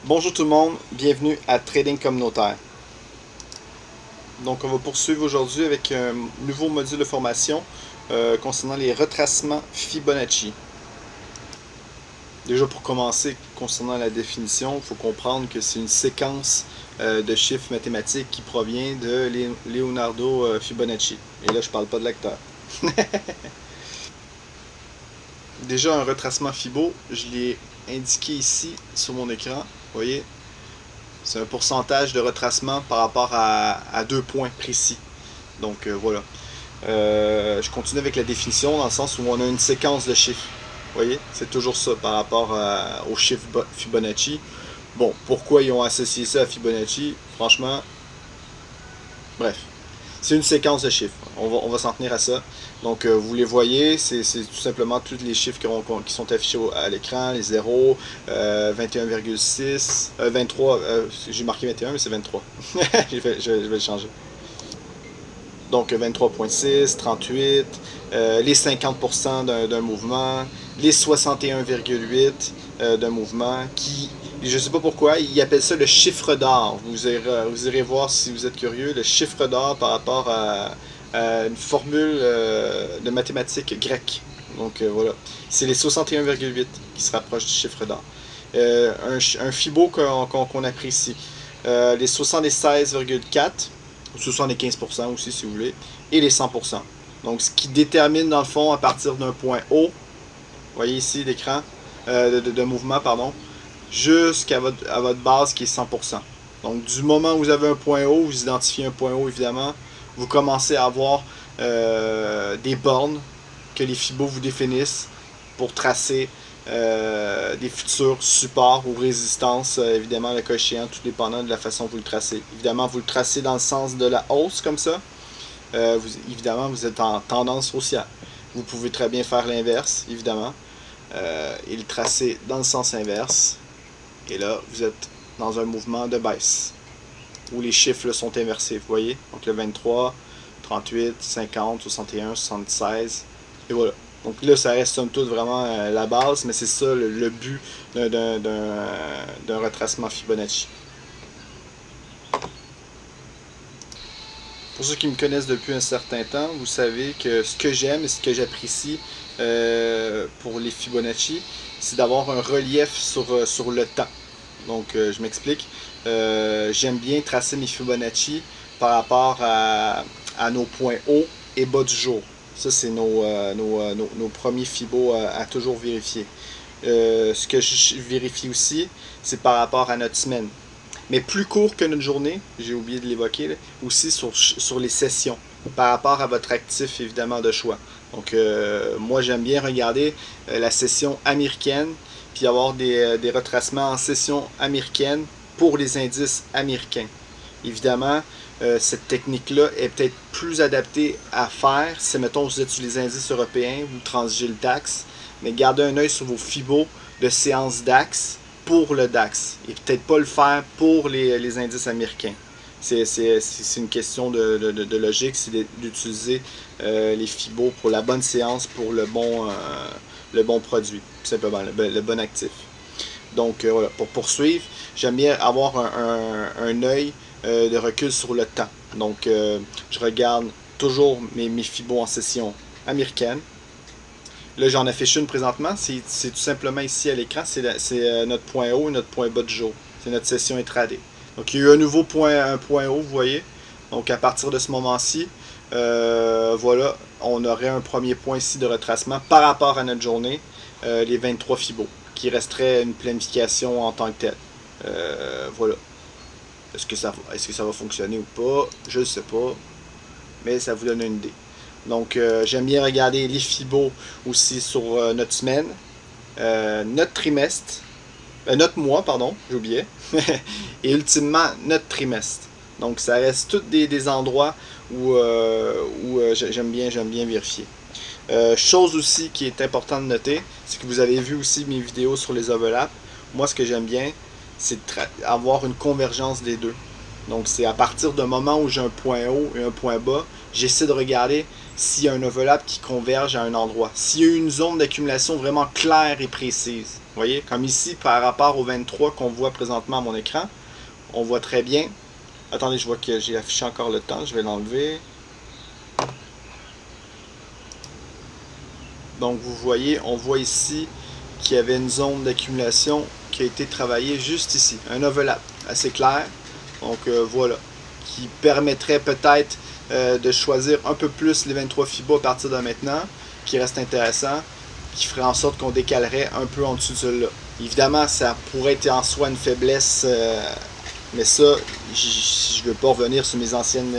Bonjour tout le monde, bienvenue à Trading Communautaire. Donc on va poursuivre aujourd'hui avec un nouveau module de formation concernant les retracements Fibonacci. Déjà pour commencer, concernant la définition, il faut comprendre que c'est une séquence de chiffres mathématiques qui provient de Leonardo Fibonacci. Et là je parle pas de l'acteur. Déjà un retracement Fibo, je l'ai indiqué ici sur mon écran, vous voyez. C'est un pourcentage de retracement par rapport à deux points précis. Donc voilà. Je continue avec la définition dans le sens où on a une séquence de chiffres. Vous voyez, c'est toujours ça par rapport au chiffre Fibonacci. Bon, pourquoi ils ont associé ça à Fibonacci? Franchement, bref. C'est une séquence de chiffres. On va s'en tenir à ça. Donc, vous les voyez, c'est tout simplement tous les chiffres qui sont affichés à l'écran, les 0, 21,6, 23, j'ai marqué 21, mais c'est 23. je vais le changer. Donc, 23,6, 38, les 50% d'un mouvement, les 61,8 d'un mouvement, qui, je ne sais pas pourquoi, ils appellent ça le chiffre d'or. Vous irez voir si vous êtes curieux, le chiffre d'or par rapport à une formule de mathématiques grecque. Donc voilà, c'est les 61,8 qui se rapprochent du chiffre d'or. Un Fibo qu'on apprécie. Les 76,4, ou 75% aussi si vous voulez, et les 100%. Donc ce qui détermine dans le fond à partir d'un point haut, vous voyez ici l'écran de mouvement, pardon, jusqu'à votre base qui est 100%. Donc du moment où vous avez un point haut, vous identifiez un point haut évidemment, vous commencez à avoir des bornes que les Fibos vous définissent pour tracer des futurs supports ou résistances, évidemment le cas échéant, tout dépendant de la façon que vous le tracez. Évidemment, vous le tracez dans le sens de la hausse comme ça. Évidemment, vous êtes en tendance haussière. Vous pouvez très bien faire l'inverse, évidemment, et le tracer dans le sens inverse. Et là, vous êtes dans un mouvement de baisse, où les chiffres là, sont inversés, vous voyez. Donc le 23, 38, 50, 61, 76, et voilà. Donc là, ça reste somme toute vraiment la base, mais c'est ça le but d'un retracement Fibonacci. Pour ceux qui me connaissent depuis un certain temps, vous savez que ce que j'aime et ce que j'apprécie pour les Fibonacci, c'est d'avoir un relief sur le temps. Donc, je m'explique. J'aime bien tracer mes Fibonacci par rapport à nos points hauts et bas du jour. Ça, c'est nos premiers Fibos à toujours vérifier. Ce que je vérifie aussi, c'est par rapport à notre semaine. Mais plus court que notre journée, j'ai oublié de l'évoquer, aussi sur les sessions, par rapport à votre actif évidemment de choix. Donc moi j'aime bien regarder la session américaine, puis avoir des retracements en session américaine pour les indices américains. Évidemment, cette technique-là est peut-être plus adaptée à faire si, mettons, vous êtes sur les indices européens, vous transigez le DAX, mais gardez un œil sur vos Fibos de séance DAX pour le DAX et peut-être pas le faire pour les indices américains. C'est une question de logique, c'est d'utiliser les Fibos pour la bonne séance, pour le bon produit, tout simplement, le bon actif. Donc voilà, pour poursuivre, j'aime bien avoir un œil de recul sur le temps. Donc je regarde toujours mes Fibos en session américaine. Là, j'en affiche une présentement. C'est tout simplement ici à l'écran. C'est notre point haut et notre point bas du jour. C'est notre session intraday. Donc, il y a eu un point haut, vous voyez. Donc, à partir de ce moment-ci, voilà, on aurait un premier point ici de retracement par rapport à notre journée, les 23 Fibos, qui resterait une planification en tant que telle. Voilà. Est-ce que ça va fonctionner ou pas? Je ne sais pas. Mais ça vous donne une idée. Donc, j'aime bien regarder les Fibos aussi sur notre semaine, notre trimestre, notre mois, pardon, j'oubliais, et ultimement notre trimestre. Donc, ça reste tous des endroits où j'aime bien vérifier. Chose aussi qui est importante de noter, c'est que vous avez vu aussi mes vidéos sur les overlaps. Moi, ce que j'aime bien, c'est avoir une convergence des deux. Donc, c'est à partir d'un moment où j'ai un point haut et un point bas, j'essaie de regarder s'il y a un overlap qui converge à un endroit. S'il y a une zone d'accumulation vraiment claire et précise. Vous voyez, comme ici, par rapport au 23 qu'on voit présentement à mon écran, on voit très bien. Attendez, je vois que j'ai affiché encore le temps, je vais l'enlever. Donc vous voyez, on voit ici qu'il y avait une zone d'accumulation qui a été travaillée juste ici, un overlap assez clair. Donc voilà, qui permettrait peut-être de choisir un peu plus les 23 fibos à partir de maintenant, qui reste intéressant, qui ferait en sorte qu'on décalerait un peu en dessous de celui-là. Évidemment, ça pourrait être en soi une faiblesse, mais ça, je ne veux pas revenir sur mes anciennes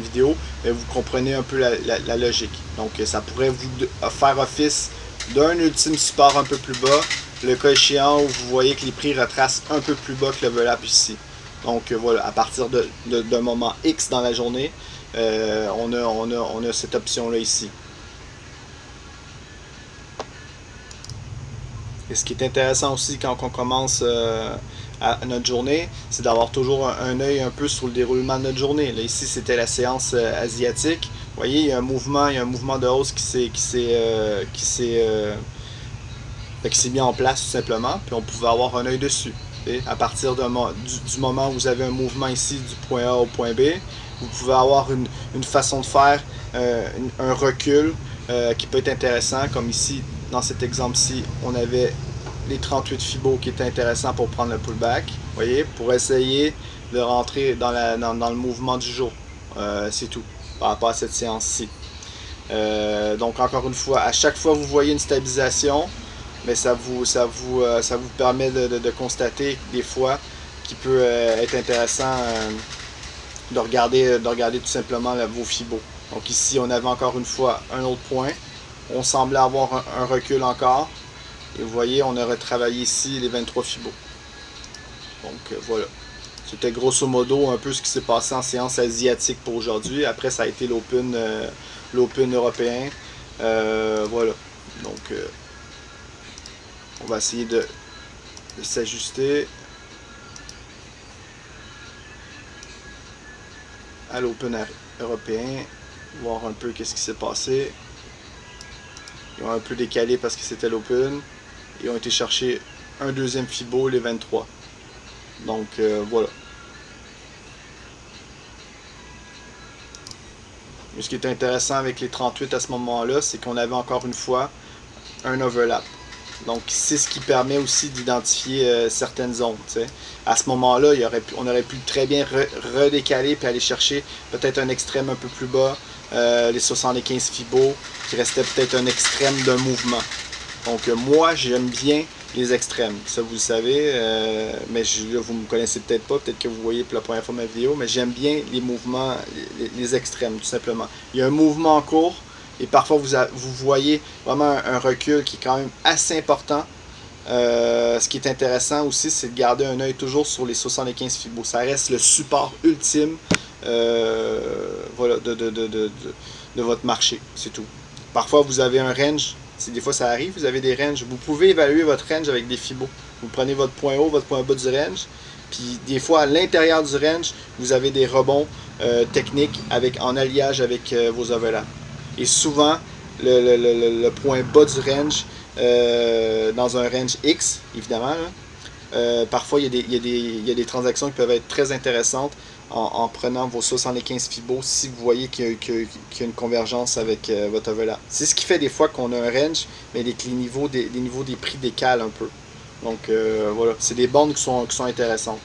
vidéos, mais vous comprenez un peu la logique. Donc ça pourrait vous faire office d'un ultime support un peu plus bas, le cas échéant où vous voyez que les prix retracent un peu plus bas que le overlap ici. Donc voilà, à partir d'un moment X dans la journée, on a cette option-là ici. Et ce qui est intéressant aussi quand on commence à notre journée, c'est d'avoir toujours un œil un peu sur le déroulement de notre journée. Là, ici, c'était la séance asiatique. Vous voyez, il y a un mouvement de hausse qui s'est mis en place tout simplement, puis on pouvait avoir un œil dessus. À partir du moment où vous avez un mouvement ici du point A au point B, vous pouvez avoir une façon de faire, un recul qui peut être intéressant, comme ici, dans cet exemple-ci, on avait les 38 fibos qui étaient intéressants pour prendre le pullback, voyez, pour essayer de rentrer dans le mouvement du jour. C'est tout, par rapport à cette séance-ci. Donc encore une fois, à chaque fois que vous voyez une stabilisation, mais ça vous permet de constater des fois qu'il peut être intéressant de regarder tout simplement vos fibos. Donc ici, on avait encore une fois un autre point. On semblait avoir un recul encore. Et vous voyez, on a retravaillé ici les 23 fibos. Donc voilà. C'était grosso modo un peu ce qui s'est passé en séance asiatique pour aujourd'hui. Après, ça a été l'Open européen. Voilà. Donc, on va essayer de s'ajuster à l'Open européen. Voir un peu qu'est-ce qui s'est passé. Ils ont un peu décalé parce que c'était l'Open. Ils ont été chercher un deuxième fibo, les 23. Donc voilà. Mais ce qui est intéressant avec les 38 à ce moment-là, c'est qu'on avait encore une fois un overlap. Donc c'est ce qui permet aussi d'identifier certaines zones. T'sais. À ce moment-là, on aurait pu très bien redécaler puis aller chercher peut-être un extrême un peu plus bas, les 75 fibos, qui restait peut-être un extrême d'un mouvement. Donc moi, j'aime bien les extrêmes. Ça, vous le savez, mais là, vous ne me connaissez peut-être pas, peut-être que vous voyez pour la première fois ma vidéo, mais j'aime bien les mouvements, les extrêmes, tout simplement. Il y a un mouvement en cours, et parfois vous voyez vraiment un recul qui est quand même assez important. Ce qui est intéressant aussi, c'est de garder un œil toujours sur les 75 fibos. Ça reste le support ultime voilà, de votre marché, c'est tout. Parfois, vous avez un range. Des fois, ça arrive, vous avez des ranges. Vous pouvez évaluer votre range avec des fibos. Vous prenez votre point haut, votre point bas du range. Puis, des fois, à l'intérieur du range, vous avez des rebonds techniques en alliage avec vos overlaps. Et souvent, le point bas du range, dans un range X, évidemment, là, parfois, il y a des transactions qui peuvent être très intéressantes en prenant vos 75 fibos si vous voyez qu'il y a une convergence avec votre overlap. C'est ce qui fait des fois qu'on a un range, mais les niveaux des prix décalent un peu. Donc voilà, c'est des bandes qui sont intéressantes.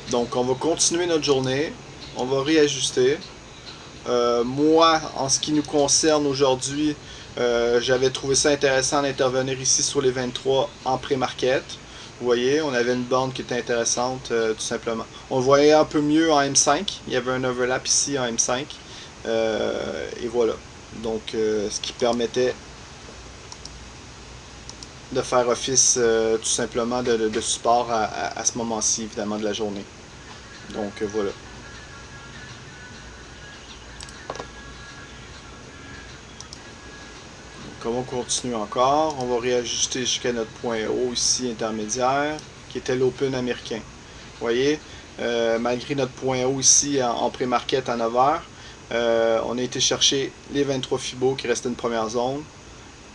Donc on va continuer notre journée, on va réajuster. Moi, en ce qui nous concerne aujourd'hui, j'avais trouvé ça intéressant d'intervenir ici sur les 23 en pré-market. Vous voyez, on avait une bande qui était intéressante, tout simplement. On le voyait un peu mieux en M5. Il y avait un overlap ici en M5. Et voilà. Donc, ce qui permettait de faire office tout simplement de support à ce moment-ci, évidemment, de la journée. Donc, voilà. On continue encore. On va réajuster jusqu'à notre point haut ici intermédiaire, qui était l'Open américain. Vous voyez, malgré notre point haut ici en pré-market à 9h, on a été chercher les 23 fibos qui restaient une première zone.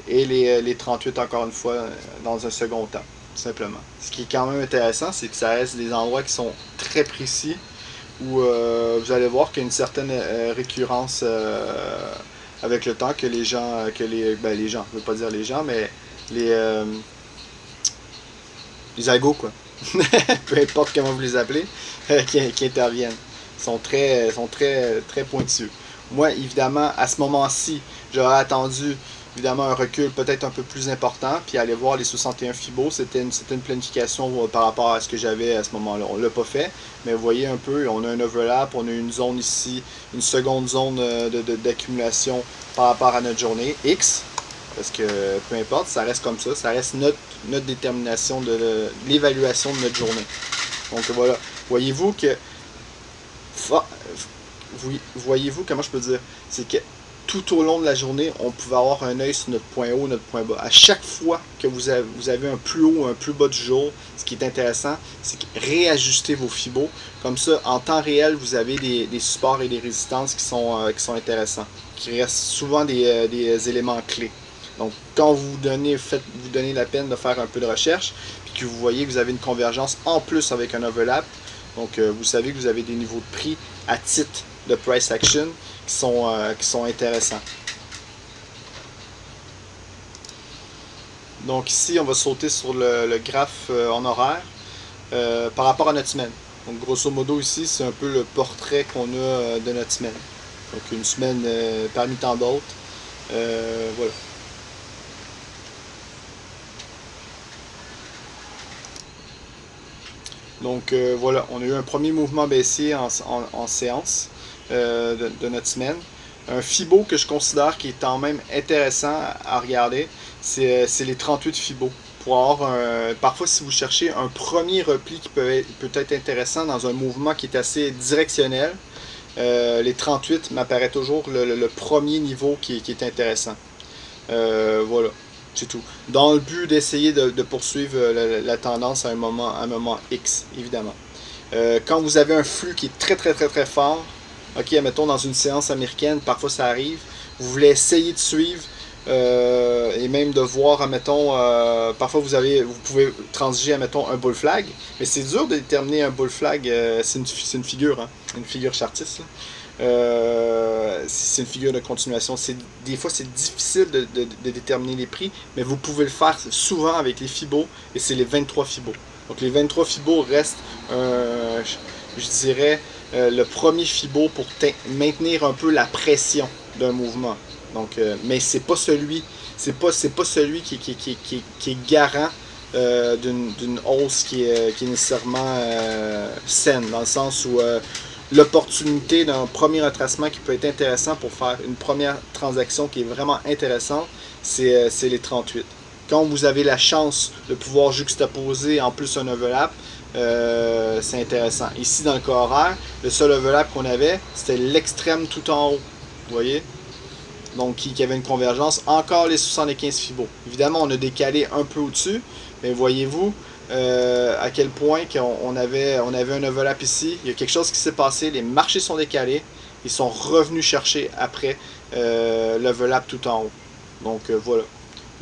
et les 38 encore une fois dans un second temps, tout simplement. Ce qui est quand même intéressant, c'est que ça reste des endroits qui sont très précis, où vous allez voir qu'il y a une certaine récurrence avec le temps que les gens, les gens, je ne veux pas dire les gens, mais les, euh, les algos, quoi, peu importe comment vous les appelez, qui interviennent. Sont très pointueux. Moi, évidemment, à ce moment-ci, j'aurais attendu évidemment un recul peut-être un peu plus important, puis aller voir les 61 Fibo, c'était une planification par rapport à ce que j'avais à ce moment-là. On ne l'a pas fait, mais vous voyez un peu, on a un overlap, on a une zone ici, une seconde zone d'accumulation par rapport à notre journée X, parce que peu importe, ça reste comme ça reste notre détermination de l'évaluation de notre journée. Donc voilà, voyez-vous que voyez-vous comment je peux dire, c'est que tout au long de la journée, on pouvait avoir un œil sur notre point haut, notre point bas. À chaque fois que vous avez un plus haut ou un plus bas du jour, ce qui est intéressant, c'est que réajuster vos fibos. Comme ça, en temps réel, vous avez des supports et des résistances qui sont intéressants, qui restent souvent des éléments clés. Donc, quand vous donnez la peine de faire un peu de recherche, puis que vous voyez que vous avez une convergence en plus avec un overlap, donc vous savez que vous avez des niveaux de prix à titre de price action qui sont intéressants. Donc ici, on va sauter sur le graphe en horaire par rapport à notre semaine. Donc grosso modo ici, c'est un peu le portrait qu'on a de notre semaine. Donc une semaine parmi tant d'autres. Voilà. Donc voilà, on a eu un premier mouvement baissier en séance de notre semaine. Un Fibo que je considère qui est quand même intéressant à regarder, c'est les 38 Fibo. Pour avoir parfois, si vous cherchez un premier repli qui peut être intéressant dans un mouvement qui est assez directionnel, les 38 m'apparaît toujours le premier niveau qui est intéressant. Voilà, c'est tout. Dans le but d'essayer de poursuivre la tendance à un moment X, évidemment. Quand vous avez un flux qui est très fort, ok, mettons dans une séance américaine, parfois ça arrive, vous voulez essayer de suivre et même de voir, admettons, parfois vous pouvez transiger, admettons, un bull flag, mais c'est dur de déterminer un bull flag, c'est une figure, hein, une figure chartiste, là. C'est une figure de continuation. Des fois, c'est difficile de déterminer les prix, mais vous pouvez le faire souvent avec les Fibo, et c'est les 23 Fibo. Donc les 23 Fibo restent, je dirais, le premier Fibo pour maintenir un peu la pression d'un mouvement. Donc, mais c'est pas celui qui est garant d'une hausse qui est nécessairement saine, dans le sens où l'opportunité d'un premier retracement qui peut être intéressant pour faire une première transaction qui est vraiment intéressante, c'est les 38. Quand vous avez la chance de pouvoir juxtaposer en plus un overlap, c'est intéressant. Ici, dans le cas horaire, le seul overlap qu'on avait, c'était l'extrême tout en haut. Vous voyez? Donc, qui avait une convergence. Encore les 75 Fibo. Évidemment, on a décalé un peu au-dessus, mais voyez-vous à quel point on avait un overlap ici. Il y a quelque chose qui s'est passé. Les marchés sont décalés. Ils sont revenus chercher après l'overlap tout en haut. Donc, voilà.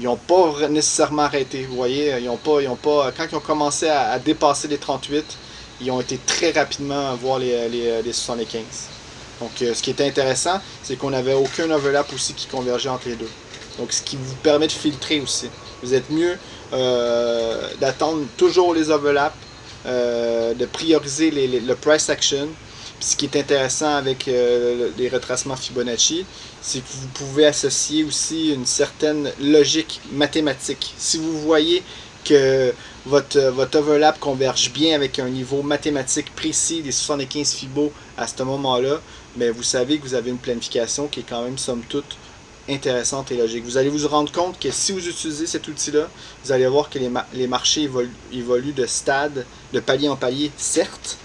Ils n'ont pas nécessairement arrêté. Vous voyez, quand ils ont commencé à dépasser les 38, ils ont été très rapidement voir les 75. Donc, ce qui était intéressant, c'est qu'on n'avait aucun overlap aussi qui convergeait entre les deux. Donc, ce qui vous permet de filtrer aussi. Vous êtes mieux d'attendre toujours les overlaps, de prioriser le price action. Puis ce qui est intéressant avec les retracements Fibonacci, c'est que vous pouvez associer aussi une certaine logique mathématique. Si vous voyez que votre overlap converge bien avec un niveau mathématique précis des 75 Fibo à ce moment-là, mais vous savez que vous avez une planification qui est quand même, somme toute, intéressante et logique. Vous allez vous rendre compte que si vous utilisez cet outil-là, vous allez voir que les marchés évoluent de stade, de palier en palier, certes,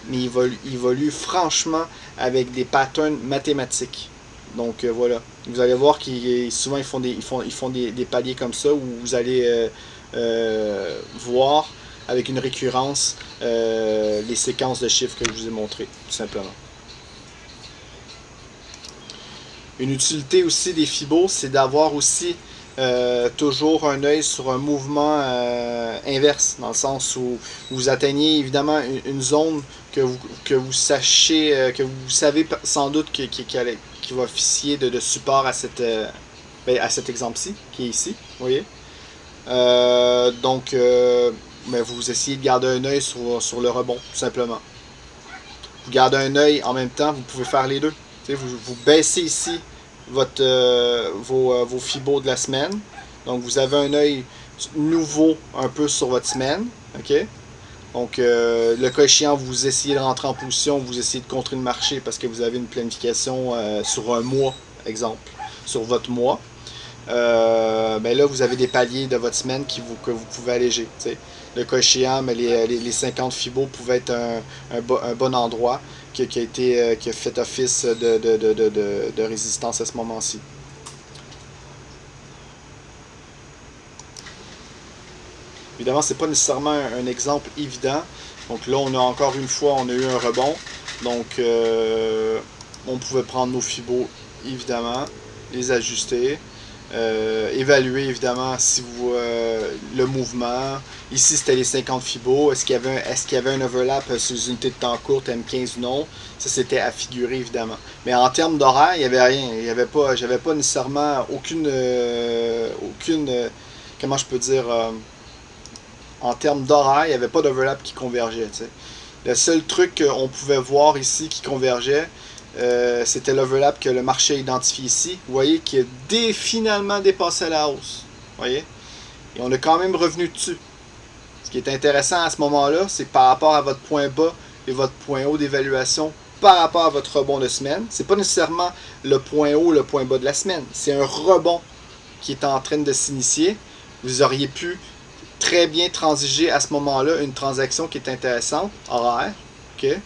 mais ils évoluent franchement avec des patterns mathématiques. Donc voilà. Vous allez voir qu'ils souvent ils font des paliers comme ça où vous allez voir avec une récurrence les séquences de chiffres que je vous ai montrées, tout simplement. Une utilité aussi des Fibos, c'est d'avoir aussi toujours un œil sur un mouvement inverse, dans le sens où vous atteignez évidemment une zone que vous sachez, que vous savez sans doute qui va officier de support à cet exemple-ci, qui est ici, vous voyez. Mais vous essayez de garder un œil sur le rebond, tout simplement. Vous gardez un œil en même temps, vous pouvez faire les deux. Vous baissez ici vos fibos de la semaine. Donc vous avez un œil nouveau un peu sur votre semaine. OK? Donc le cas échéant, vous essayez de rentrer en position, vous essayez de contrer le marché parce que vous avez une planification sur un mois, exemple, sur votre mois. Ben là, vous avez des paliers de votre semaine que vous pouvez alléger. T'sais. Le cas échéant, mais les 50 fibos pouvaient être un bon endroit qui a fait office de résistance à ce moment-ci. Évidemment, c'est pas nécessairement un exemple évident. Donc là, on a encore une fois, on a eu un rebond. Donc, on pouvait prendre nos fibos, évidemment, les ajuster. Évaluer évidemment si le mouvement. Ici c'était les 50 fibos. Est-ce qu'il y avait un overlap sur les unités de temps courtes M15 ou non? Ça c'était à figurer évidemment. Mais en termes d'horaire, il n'y avait rien. J'avais pas nécessairement aucune comment je peux dire en termes d'horaire, il n'y avait pas d'overlap qui convergeait. T'sais. Le seul truc qu'on pouvait voir ici qui convergeait, c'était l'overlap que le marché a identifié ici. Vous voyez qu'il a finalement dépassé la hausse. Vous voyez? Et on est quand même revenu dessus. Ce qui est intéressant à ce moment-là, c'est que par rapport à votre point bas et votre point haut d'évaluation, par rapport à votre rebond de semaine, c'est pas nécessairement le point haut ou le point bas de la semaine. C'est un rebond qui est en train de s'initier. Vous auriez pu très bien transiger à ce moment-là une transaction qui est intéressante, horaire, ok?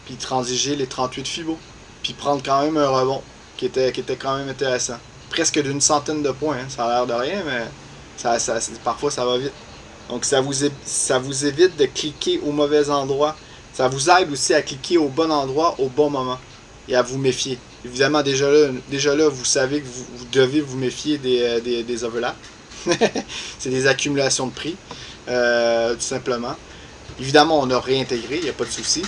Puis transiger les 38 fibos, puis prendre quand même un rebond qui était quand même intéressant. Presque d'une centaine de points, hein. Ça a l'air de rien, mais parfois ça va vite. Donc ça vous évite de cliquer au mauvais endroit. Ça vous aide aussi à cliquer au bon endroit au bon moment et à vous méfier. Évidemment, déjà là vous savez que vous devez vous méfier des overlaps. C'est des accumulations de prix, tout simplement. Évidemment, on a réintégré, il n'y a pas de souci.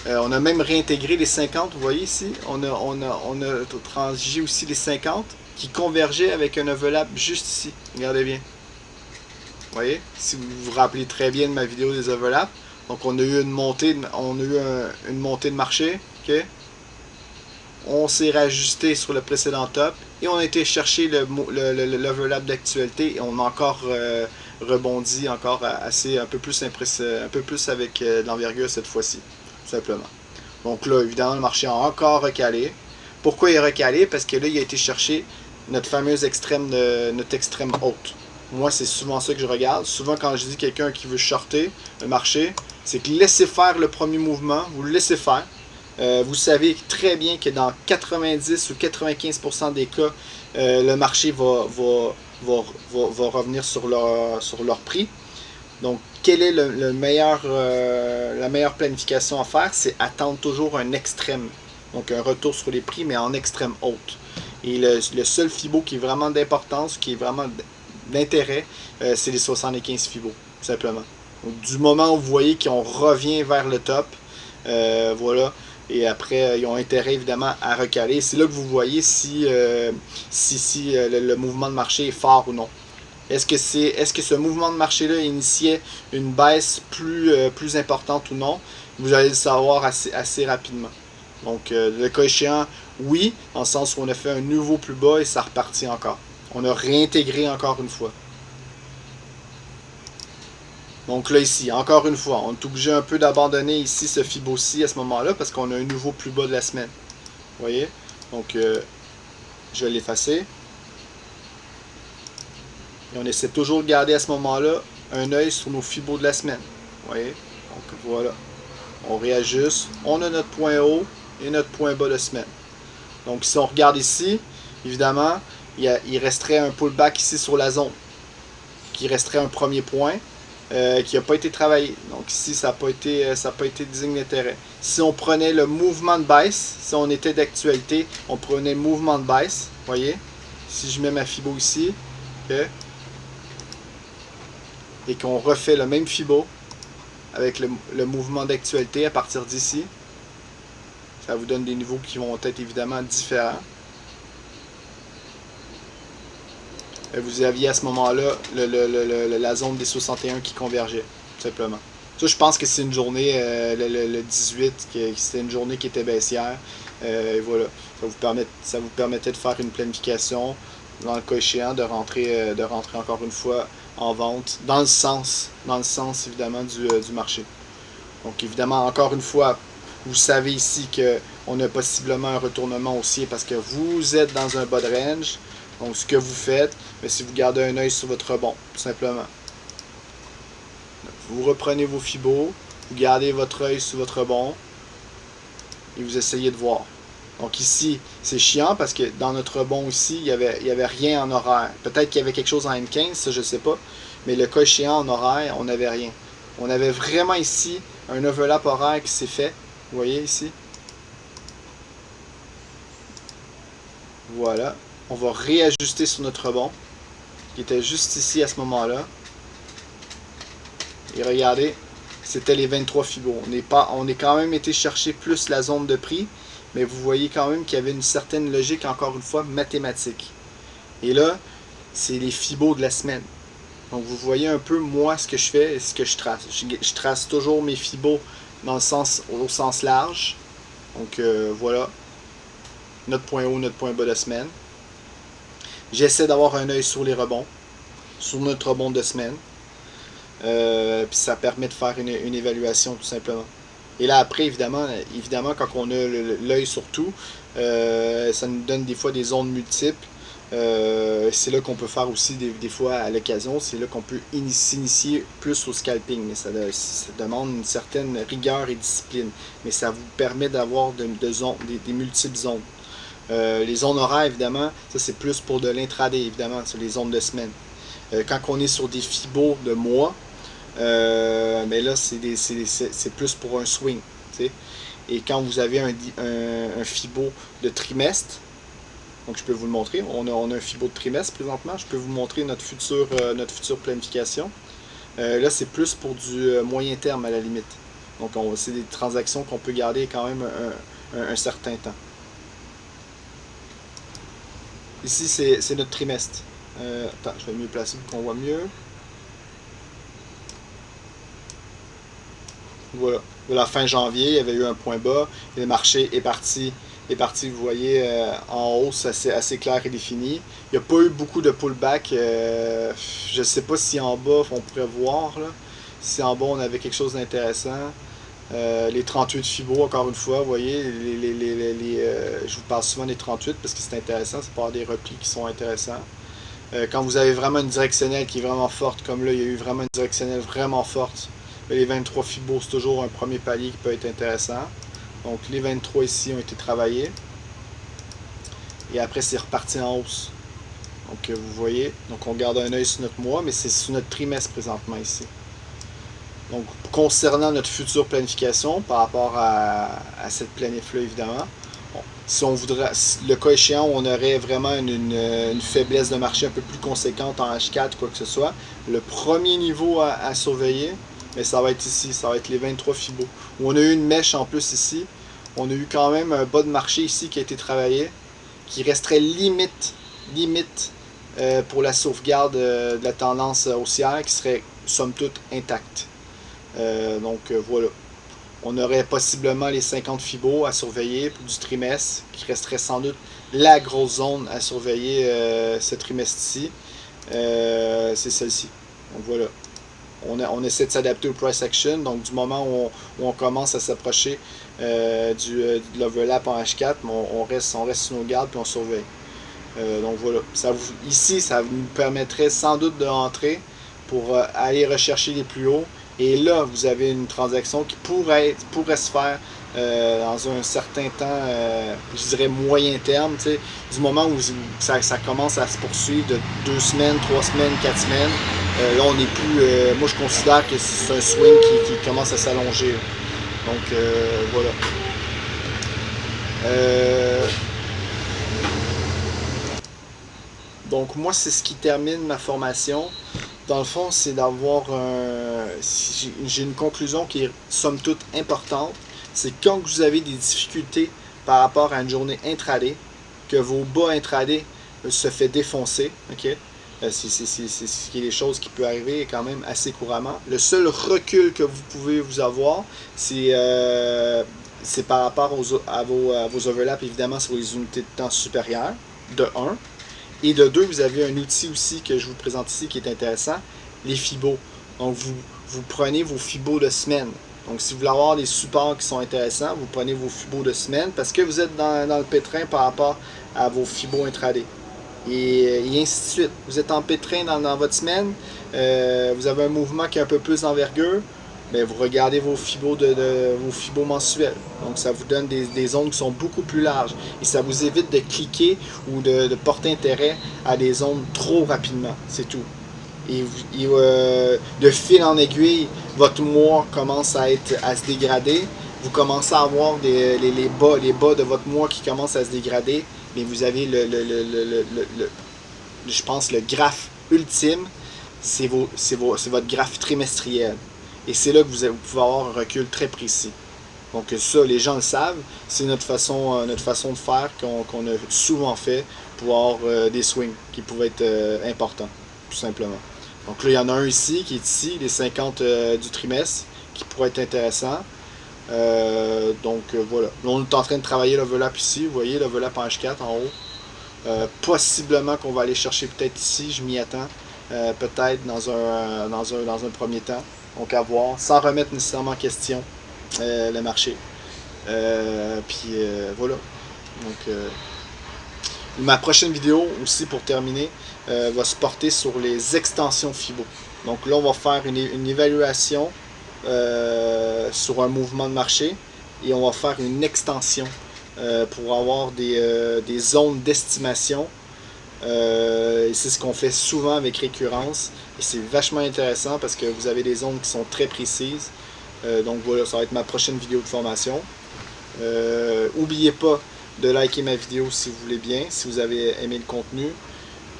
On a même réintégré les 50, vous voyez ici. On a transigé aussi les 50 qui convergeaient avec un overlap juste ici. Regardez bien. Vous voyez, si vous vous rappelez très bien de ma vidéo des overlaps. Donc on a eu une montée, une montée de marché. Okay? On s'est rajusté sur le précédent top et on a été chercher l'overlap d'actualité et on a encore rebondi encore un peu plus avec de l'envergure cette fois-ci, tout simplement. Donc là, évidemment, le marché a encore recalé. Pourquoi il a recalé? Parce que là, il a été chercher notre notre extrême haute. Moi, c'est souvent ça que je regarde. Souvent, quand je dis quelqu'un qui veut shorter le marché, c'est que laissez faire le premier mouvement, vous le laissez faire. Vous savez très bien que dans 90 ou 95% des cas, le marché va revenir sur leur prix. Donc, quelle est la meilleure planification à faire? C'est attendre toujours un extrême. Donc, un retour sur les prix, mais en extrême haute. Et le seul FIBO qui est vraiment d'importance, qui est vraiment d'intérêt, c'est les 75 FIBO, tout simplement. Donc, du moment où vous voyez qu'on revient vers le top, voilà. Et après, ils ont intérêt évidemment à recaler. C'est là que vous voyez si le mouvement de marché est fort ou non. Est-ce que ce mouvement de marché-là initiait une baisse plus importante ou non? Vous allez le savoir assez rapidement. Donc, le cas échéant, oui, dans le sens où on a fait un nouveau plus bas et ça repartit encore. On a réintégré encore une fois. Donc là ici, encore une fois, on est obligé un peu d'abandonner ici ce Fibo-ci à ce moment-là parce qu'on a un nouveau plus bas de la semaine. Vous voyez? Donc je vais l'effacer. Et on essaie toujours de garder à ce moment-là un œil sur nos Fibos de la semaine. Vous voyez? Donc voilà. On réajuste. On a notre point haut et notre point bas de semaine. Donc si on regarde ici, évidemment, il resterait un pullback ici sur la zone. Qui resterait un premier point. Qui n'a pas été travaillé. Donc ici, ça n'a pas été digne d'intérêt. Si on prenait le mouvement de baisse, si on était d'actualité, on prenait le mouvement de baisse, voyez, si je mets ma Fibo ici, ok, et qu'on refait le même Fibo avec le mouvement d'actualité à partir d'ici, ça vous donne des niveaux qui vont être évidemment différents. Et vous aviez à ce moment-là la zone des 61 qui convergeait, tout simplement. Ça, je pense que c'est une journée, le 18, c'était une journée qui était baissière. Et voilà, ça vous permettait de faire une planification, dans le cas échéant, de rentrer encore une fois en vente, dans le sens évidemment du marché. Donc évidemment, encore une fois, vous savez ici qu'on a possiblement un retournement haussier parce que vous êtes dans un bas de range. Donc ce que vous faites, c'est vous gardez un œil sur votre rebond, tout simplement. Vous reprenez vos fibos, vous gardez votre œil sur votre rebond et vous essayez de voir. Donc ici, c'est chiant parce que dans notre rebond ici, il y avait rien en horaire. Peut-être qu'il y avait quelque chose en M15, ça je ne sais pas. Mais le cas échéant en horaire, on n'avait rien. On avait vraiment ici un overlap horaire qui s'est fait. Vous voyez ici? Voilà. On va réajuster sur notre rebond, qui était juste ici à ce moment-là. Et regardez, c'était les 23 fibos. On est quand même été chercher plus la zone de prix, mais vous voyez quand même qu'il y avait une certaine logique, encore une fois, mathématique. Et là, c'est les fibos de la semaine. Donc vous voyez un peu moi ce que je fais et ce que je trace. Je trace toujours mes fibos au sens large. Donc voilà, notre point haut, notre point bas de la semaine. J'essaie d'avoir un œil sur les rebonds, sur notre rebond de semaine. Puis ça permet de faire une évaluation tout simplement. Et là après, évidemment quand on a l'œil sur tout, ça nous donne des fois des zones multiples. C'est là qu'on peut faire aussi des fois à l'occasion, c'est là qu'on peut s'initier plus au scalping. Mais ça demande une certaine rigueur et discipline. Mais ça vous permet d'avoir des multiples zones. Les zones horaires, évidemment, ça c'est plus pour de l'intraday, évidemment, sur les zones de semaine. Quand on est sur des fibos de mois, mais là c'est plus pour un swing. T'sais. Et quand vous avez un fibo de trimestre, donc je peux vous le montrer, on a un fibo de trimestre présentement, je peux vous montrer notre future planification. Là c'est plus pour du moyen terme à la limite. Donc c'est des transactions qu'on peut garder quand même un certain temps. Ici c'est notre trimestre. Attends, je vais mieux placer pour qu'on voit mieux. Voilà. De la fin janvier, il y avait eu un point bas et le marché est parti, vous voyez, en hausse assez clair et défini. Il n'y a pas eu beaucoup de pullback. Je ne sais pas si en bas, on pourrait voir. Là, si en bas, on avait quelque chose d'intéressant. Les 38 Fibo, encore une fois, vous voyez, je vous parle souvent des 38 parce que c'est intéressant, c'est pour avoir des replis qui sont intéressants. Quand vous avez vraiment une directionnelle qui est vraiment forte, comme là, il y a eu vraiment une directionnelle vraiment forte, les 23 Fibo, c'est toujours un premier palier qui peut être intéressant. Donc les 23 ici ont été travaillés. Et après, c'est reparti en hausse. Donc vous voyez, donc on garde un œil sur notre mois, mais c'est sur notre trimestre présentement ici. Donc concernant notre future planification, par rapport à cette planif-là, évidemment, bon, si on voudrait, le cas échéant, on aurait vraiment une faiblesse de marché un peu plus conséquente en H4, quoi que ce soit, le premier niveau à surveiller, mais ça va être ici, ça va être les 23 Fibo. Où on a eu une mèche en plus ici. On a eu quand même un bas de marché ici qui a été travaillé, qui resterait limite pour la sauvegarde de la tendance haussière, qui serait somme toute intacte. Donc voilà. On aurait possiblement les 50 Fibo à surveiller pour du trimestre, qui resterait sans doute la grosse zone à surveiller ce trimestre-ci. C'est celle-ci. Donc voilà. On essaie de s'adapter au price action, donc du moment où on commence à s'approcher de l'overlap en H4, on reste sur nos gardes et on surveille. Donc voilà, ici ça nous permettrait sans doute de rentrer pour aller rechercher les plus hauts. Et là, vous avez une transaction qui pourrait se faire dans un certain temps, je dirais moyen terme, du moment où ça commence à se poursuivre de 2 semaines, 3 semaines, 4 semaines. Là, on n'est plus. Moi, je considère que c'est un swing qui commence à s'allonger. Donc, voilà. Donc moi, c'est ce qui termine ma formation. Dans le fond, c'est d'avoir j'ai une conclusion qui est somme toute importante. C'est que quand vous avez des difficultés par rapport à une journée intraday, que vos bas intraday se fait défoncer, ok? C'est des choses qui peuvent arriver quand même assez couramment. Le seul recul que vous pouvez vous avoir, c'est par rapport à vos overlaps, évidemment, sur les unités de temps supérieures, de 1. Et de 2, vous avez un outil aussi que je vous présente ici qui est intéressant, les fibos. Donc, vous prenez vos fibos de semaine. Donc, si vous voulez avoir des supports qui sont intéressants, vous prenez vos fibos de semaine parce que vous êtes dans le pétrin par rapport à vos fibos intraday. Et ainsi de suite. Vous êtes en pétrin dans votre semaine, vous avez un mouvement qui a un peu plus d'envergure, mais vous regardez vos fibos, vos fibos mensuels. Donc ça vous donne des zones qui sont beaucoup plus larges. Et ça vous évite de cliquer ou de porter intérêt à des zones trop rapidement. C'est tout. Et de fil en aiguille, votre mois commence à se dégrader. Vous commencez à avoir les bas de votre mois qui commencent à se dégrader. Mais vous avez je pense, le graphe ultime, c'est votre graphe trimestriel. Et c'est là que vous pouvez avoir un recul très précis. Donc ça, les gens le savent, c'est notre façon de faire qu'on a souvent fait pour avoir des swings qui pouvaient être importants, tout simplement. Donc là, il y en a un ici, qui est ici, les 50 du trimestre, qui pourrait être intéressant. Voilà. Là, on est en train de travailler l'overlap ici, vous voyez, l'overlap en H4 en haut. Possiblement qu'on va aller chercher peut-être ici, je m'y attends, peut-être dans un premier temps. Donc à voir, sans remettre nécessairement en question le marché. Voilà. Donc ma prochaine vidéo aussi pour terminer va se porter sur les extensions FIBO. Donc là on va faire une évaluation sur un mouvement de marché et on va faire une extension pour avoir des zones d'estimation. C'est ce qu'on fait souvent avec récurrence et c'est vachement intéressant parce que vous avez des zones qui sont très précises. Donc voilà, ça va être ma prochaine vidéo de formation. N'oubliez pas de liker ma vidéo si vous voulez bien, si vous avez aimé le contenu.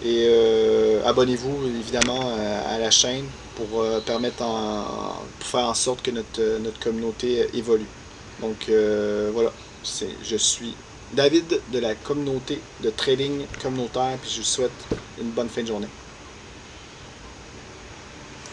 Et abonnez-vous évidemment à la chaîne pour pour faire en sorte que notre communauté évolue. Donc voilà, je suis David de la communauté de trading communautaire, puis je vous souhaite une bonne fin de journée.